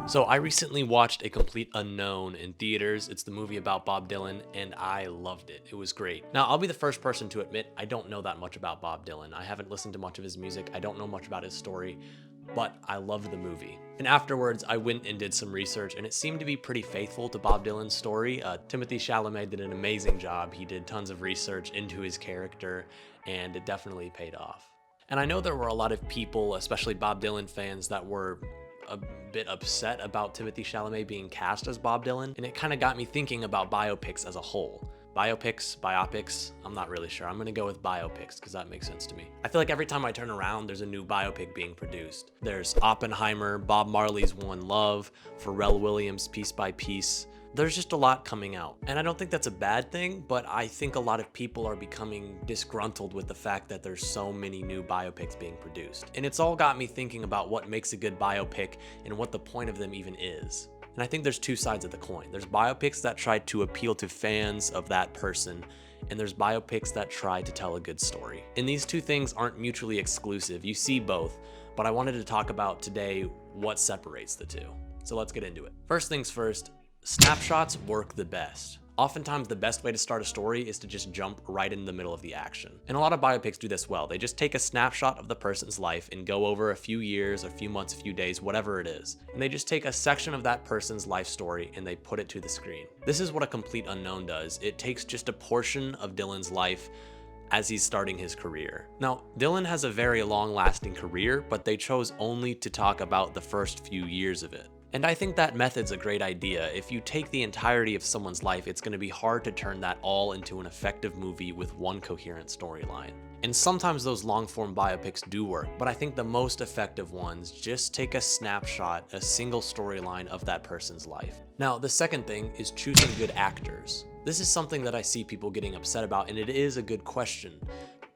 So I recently watched A Complete Unknown in theaters. It's the movie about Bob Dylan, and I loved it. It was great. Now, I'll be the first person to admit I don't know that much about Bob Dylan. I haven't listened to much of his music. I don't know much about his story, but I loved the movie. And afterwards, I went and did some research, and it seemed to be pretty faithful to Bob Dylan's story. Timothy Chalamet did an amazing job. He did tons of research into his character, and it definitely paid off. And I know there were a lot of people, especially Bob Dylan fans, that were a bit upset about Timothy Chalamet being cast as Bob Dylan, and it kind of got me thinking about biopics as a whole. Biopics, I'm not really sure. I'm gonna go with biopics because that makes sense to me. I feel like every time I turn around, there's a new biopic being produced. There's Oppenheimer, Bob Marley's One Love, Pharrell Williams' Piece by Piece. There's just a lot coming out. And I don't think that's a bad thing, but I think a lot of people are becoming disgruntled with the fact that there's so many new biopics being produced. And it's all got me thinking about what makes a good biopic and what the point of them even is. And I think there's two sides of the coin. There's biopics that try to appeal to fans of that person, and there's biopics that try to tell a good story. And these two things aren't mutually exclusive. You see both, but I wanted to talk about today what separates the two. So let's get into it. First things first, snapshots work the best. Oftentimes, the best way to start a story is to just jump right in the middle of the action. And a lot of biopics do this well. They just take a snapshot of the person's life and go over a few years, a few months, a few days, whatever it is. And they just take a section of that person's life story and they put it to the screen. This is what A Complete Unknown does. It takes just a portion of Dylan's life as he's starting his career. Now, Dylan has a very long-lasting career, but they chose only to talk about the first few years of it. And I think that method's a great idea. If you take the entirety of someone's life, it's going to be hard to turn that all into an effective movie with one coherent storyline. And sometimes those long-form biopics do work, but I think the most effective ones just take a snapshot, a single storyline of that person's life. Now, the second thing is choosing good actors. This is something that I see people getting upset about, and it is a good question.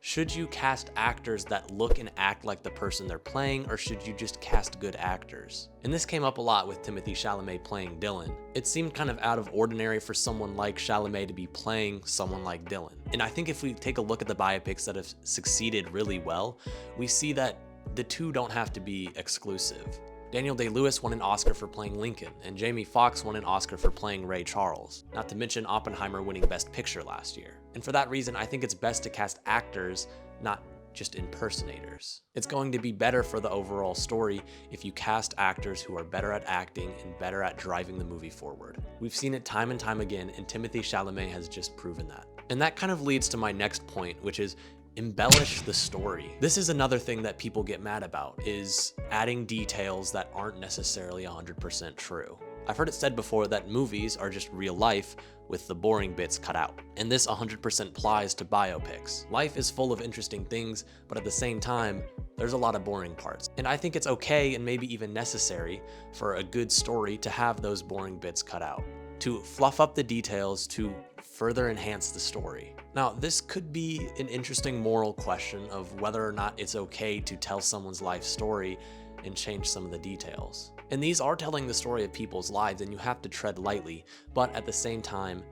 Should you cast actors that look and act like the person they're playing, or should you just cast good actors? And this came up a lot with Timothy Chalamet playing Dylan. It seemed kind of out of ordinary for someone like Chalamet to be playing someone like Dylan. And I think if we take a look at the biopics that have succeeded really well, we see that the two don't have to be exclusive. Daniel Day-Lewis won an Oscar for playing Lincoln, and Jamie Foxx won an Oscar for playing Ray Charles, not to mention Oppenheimer winning Best Picture last year. And for that reason, I think it's best to cast actors, not just impersonators. It's going to be better for the overall story if you cast actors who are better at acting and better at driving the movie forward. We've seen it time and time again, and Timothy Chalamet has just proven that. And that kind of leads to my next point, which is embellish the story. This is another thing that people get mad about, is adding details that aren't necessarily 100% true. I've heard it said before that movies are just real life with the boring bits cut out. And this 100% applies to biopics. Life is full of interesting things, but at the same time, there's a lot of boring parts. And I think it's okay and maybe even necessary for a good story to have those boring bits cut out, to fluff up the details, to further enhance the story. Now, this could be an interesting moral question of whether or not it's okay to tell someone's life story and change some of the details. And these are telling the story of people's lives, and you have to tread lightly, but at the same time,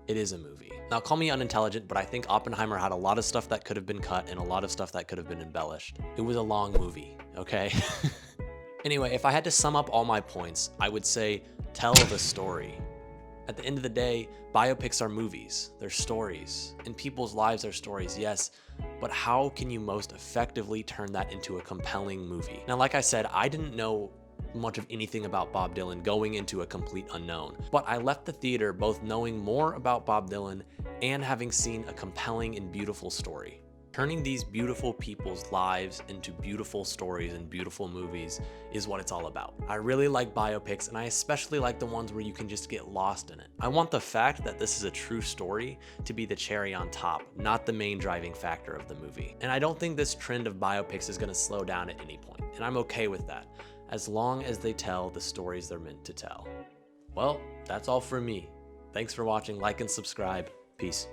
it is a movie. Now, call me unintelligent, but I think Oppenheimer had a lot of stuff that could have been cut and a lot of stuff that could have been embellished. It was a long movie, okay? Anyway, if I had to sum up all my points, I would say tell the story. At the end of the day, biopics are movies, they're stories, and people's lives are stories, yes, but how can you most effectively turn that into a compelling movie? Now, like I said, I didn't know much of anything about Bob Dylan going into A Complete Unknown, but I left the theater both knowing more about Bob Dylan and having seen a compelling and beautiful story. Turning these beautiful people's lives into beautiful stories and beautiful movies is what it's all about. I really like biopics, and I especially like the ones where you can just get lost in it. I want the fact that this is a true story to be the cherry on top, not the main driving factor of the movie. And I don't think this trend of biopics is going to slow down at any point, and I'm okay with that, as long as they tell the stories they're meant to tell. Well, that's all from me. Thanks for watching, like and subscribe. Peace.